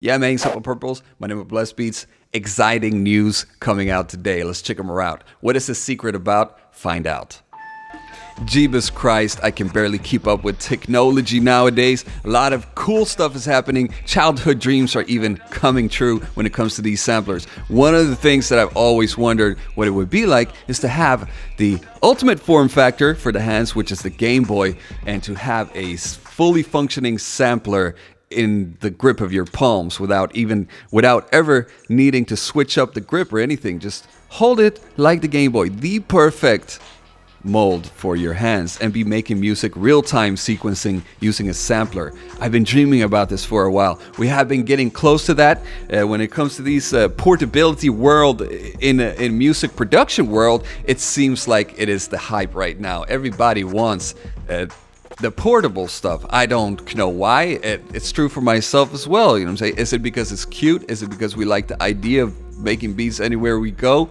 Yeah, man, Supple Purples. My name is Blessed Beats. Exciting news coming out today. Let's check them out. What is the secret about? Find out. Jeebus Christ, I can barely keep up with technology nowadays. A lot of cool stuff is happening. Childhood dreams are even coming true when it comes to these samplers. One of the things that I've always wondered what it would be like is to have the ultimate form factor for the hands, which is the Game Boy, and to have a fully functioning sampler in the grip of your palms without ever needing to switch up the grip or anything. Just hold it like the Game Boy. The perfect mold for your hands, and be making music real-time sequencing using a sampler. I've been dreaming about this for a while. We have been getting close to that when it comes to these portability world in music production world. It seems like it is the hype right now. Everybody wants the portable stuff. I don't know why. It's true for myself as well. You know what I'm saying? Is it because it's cute? Is it because we like the idea of making beats anywhere we go?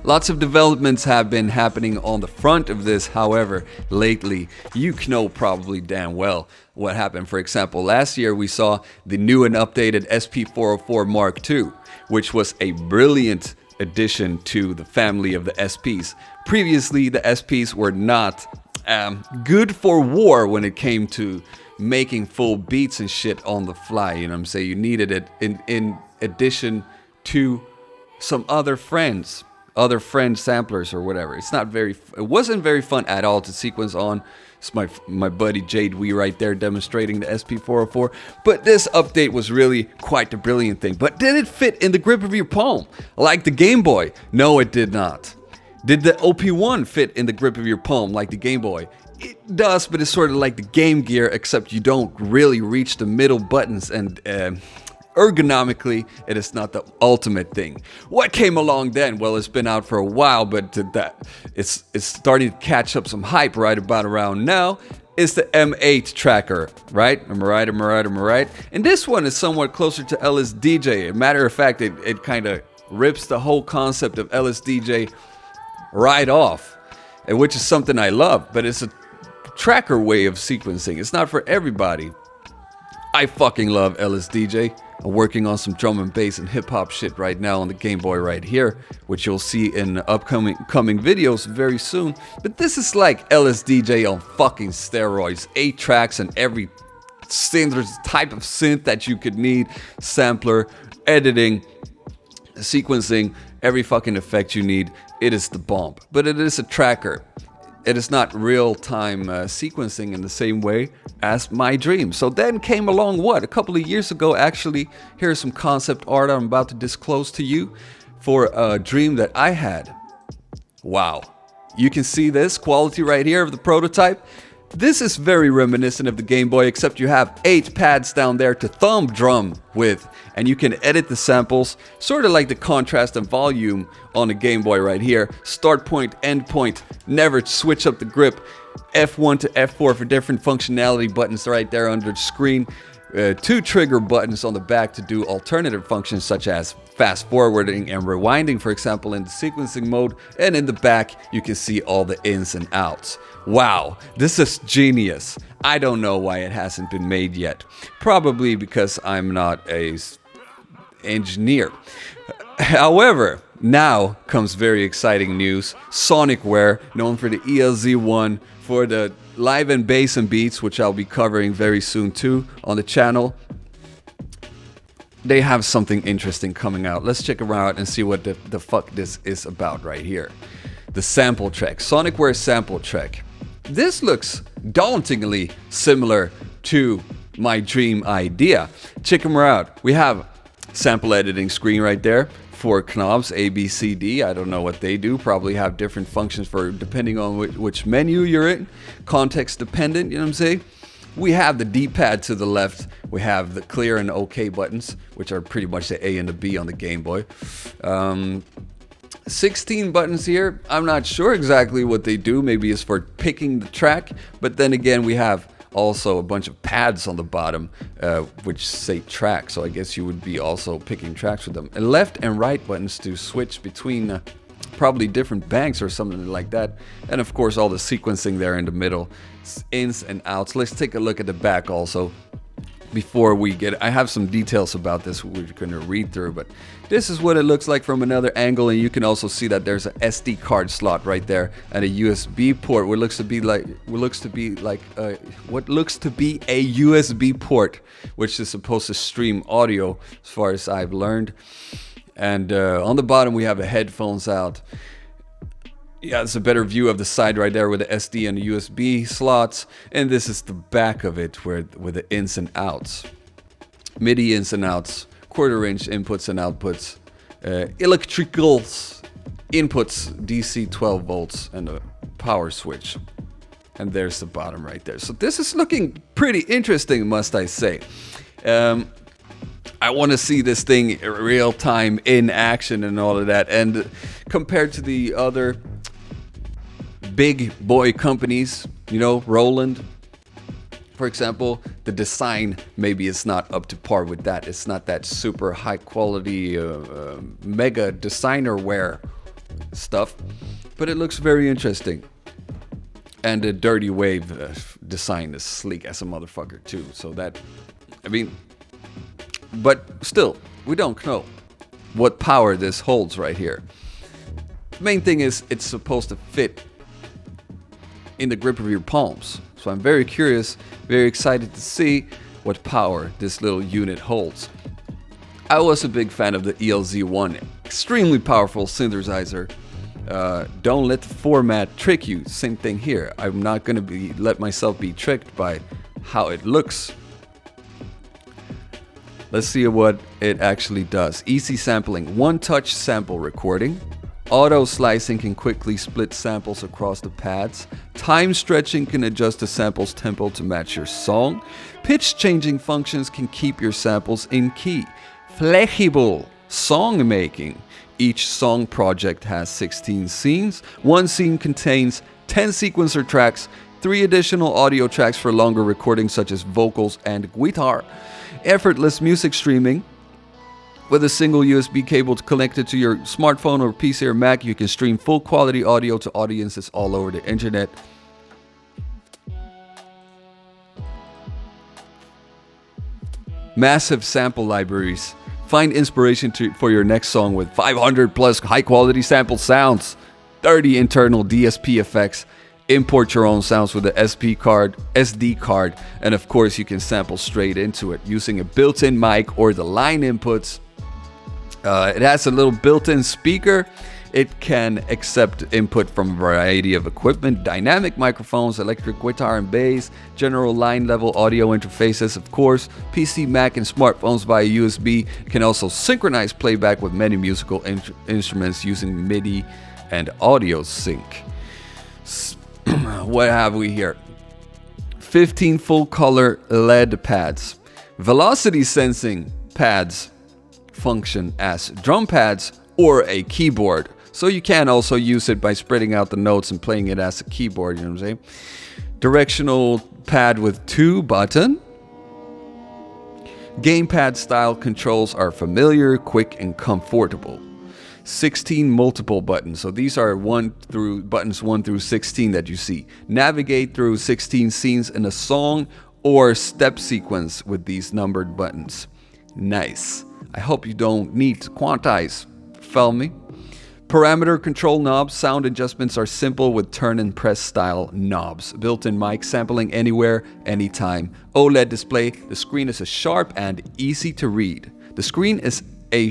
Lots of developments have been happening on the front of this. However, lately, you know probably damn well what happened. For example, last year we saw the new and updated SP-404 Mark II, which was a brilliant addition to the family of the SPs. Previously, the SPs were not good for war when it came to making full beats and shit on the fly. You know what I'm saying? You needed it in addition to some other friend samplers or whatever. It wasn't very fun at all to sequence on. It's my buddy Jade Wee right there demonstrating the SP-404. But this update was really quite the brilliant thing. But did it fit in the grip of your palm like the Game Boy? No, it did not. Did the OP1 fit in the grip of your palm like the Game Boy? It does, but it's sort of like the Game Gear, except you don't really reach the middle buttons, and ergonomically, it is not the ultimate thing. What came along then? Well, it's been out for a while, but it's starting to catch up some hype right about around now. It's the M8 tracker, right? Am I right? And this one is somewhat closer to LSDJ. As a matter of fact, it kind of rips the whole concept of LSDJ right off, which is something I love, but it's a tracker way of sequencing. It's not for everybody. I fucking love LSDJ. I'm working on some drum and bass and hip hop shit right now on the Game Boy right here, which you'll see in upcoming videos very soon. But this is like LSDJ on fucking steroids. 8 tracks and every standard type of synth that you could need. Sampler, editing, sequencing, every fucking effect you need. It is the bomb. But it is a tracker. It is not real-time sequencing in the same way as my dream. So then came along a couple of years ago actually. Here's some concept art I'm about to disclose to you for a dream that I had. Wow. You can see this quality right here of the prototype. This is very reminiscent of the Game Boy, except you have 8 pads down there to thumb drum with, and you can edit the samples, sort of like the contrast and volume on the Game Boy right here. Start point, end point, never switch up the grip. F1 to F4 for different functionality buttons right there under the screen. 2 trigger buttons on the back to do alternative functions such as fast forwarding and rewinding, for example, in the sequencing mode. And in the back, you can see all the ins and outs. Wow, this is genius. I don't know why it hasn't been made yet. Probably because I'm not a engineer. However, now comes very exciting news. Sonicware, known for the ELZ1, for the live and bass and beats, which I'll be covering very soon too on the channel. They have something interesting coming out. Let's check around and see what the fuck this is about right here. The SmplTrek, Sonicware SmplTrek. This looks dauntingly similar to my dream idea. Check them out. We have sample editing screen right there. 4 knobs, A, B, C, D. I don't know what they do. Probably have different functions for depending on which menu you're in. Context dependent, you know what I'm saying? We have the D-pad to the left. We have the clear and OK buttons, which are pretty much the A and the B on the Game Boy. 16 buttons here. I'm not sure exactly what they do. Maybe it's for picking the track. But then again, we have also a bunch of pads on the bottom which say track, so I guess you would be also picking tracks with them. And left and right buttons to switch between probably different banks or something like that. And of course all the sequencing there in the middle, ins and outs. Let's take a look at the back also. before we get, I have some details about this we're going to read through, but this is what it looks like from another angle, and you can also see that there's an SD card slot right there and a USB port. What looks to be a USB port, which is supposed to stream audio, as far as I've learned. And on the bottom we have the headphones out. Yeah, it's a better view of the side right there with the SD and the USB slots. And this is the back of it with the ins and outs. MIDI ins and outs, quarter-inch inputs and outputs, electricals, inputs, DC 12 volts, and a power switch. And there's the bottom right there. So this is looking pretty interesting, must I say. I want to see this thing in real time in action and all of that. And compared to the other big boy companies, you know, Roland, for example, the design maybe is not up to par with that. It's not that super high quality mega designer wear stuff, but it looks very interesting. And the Dirty Wave design is sleek as a motherfucker too. So that, I mean, but still, we don't know what power this holds right here. The main thing is it's supposed to fit in the grip of your palms. So I'm very curious, very excited to see what power this little unit holds. I was a big fan of the ELZ1, extremely powerful synthesizer. Don't let the format trick you. Same thing here. I'm not going to let myself be tricked by how it looks. Let's see what it actually does. Easy sampling, one-touch sample recording. Auto slicing can quickly split samples across the pads. Time stretching can adjust the sample's tempo to match your song. Pitch changing functions can keep your samples in key. Flexible song making. Each song project has 16 scenes. One scene contains 10 sequencer tracks, 3 additional audio tracks for longer recordings such as vocals and guitar. Effortless music streaming. With a single USB cable connected to your smartphone or PC or Mac, you can stream full quality audio to audiences all over the internet. Massive sample libraries. Find inspiration for your next song with 500 plus high quality sample sounds. 30 internal DSP effects. Import your own sounds with the SD card, and of course you can sample straight into it using a built-in mic or the line inputs. It has a little built-in speaker. It can accept input from a variety of equipment, dynamic microphones, electric guitar and bass, general line level audio interfaces, of course, PC, Mac, and smartphones via USB. It can also synchronize playback with many musical instruments using MIDI and audio sync. What have we here? 15 full color LED pads. Velocity sensing pads function as drum pads or a keyboard. So you can also use it by spreading out the notes and playing it as a keyboard, you know what I'm saying? Directional pad with 2 buttons. Gamepad style controls are familiar, quick, and comfortable. 16 multiple buttons. So these are buttons 1 through 16 that you see. Navigate through 16 scenes in a song or step sequence with these numbered buttons. Nice. I hope you don't need to quantize. Follow me? Parameter control knobs. Sound adjustments are simple with turn and press style knobs. Built-in mic sampling anywhere, anytime. OLED display. The screen is sharp and easy to read. The screen is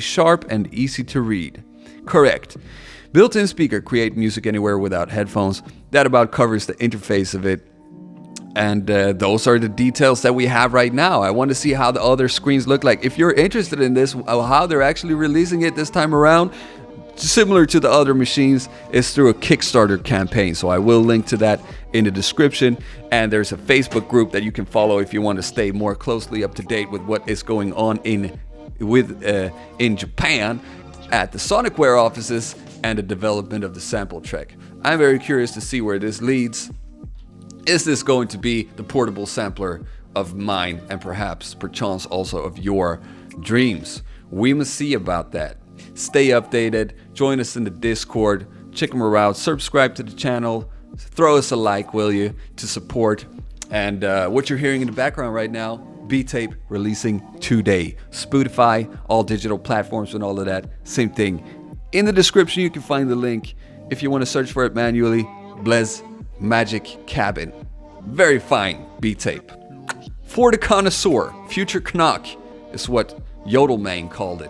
sharp and easy to read. Correct. Built-in speaker. Create music anywhere without headphones. That about covers the interface of it. And those are the details that we have right now. I want to see how the other screens look like. If you're interested in this, how they're actually releasing it this time around, similar to the other machines, is through a Kickstarter campaign. So I will link to that in the description. And there's a Facebook group that you can follow if you want to stay more closely up to date with what is going on in Japan at the Sonicware offices and the development of the SmplTrek. I'm very curious to see where this leads. Is this going to be the portable sampler of mine and perchance also of your dreams? We must see about that. Stay updated. Join us in the Discord. Check them out. Subscribe to the channel. Throw us a like, will you, to support. And what you're hearing in the background right now, beattape releasing today. Spotify, all digital platforms and all of that, same thing. In the description, you can find the link. If you want to search for it manually, Blez Magic Cabin. Very fine beattape. For the connoisseur, future Knock is what Yodelman called it.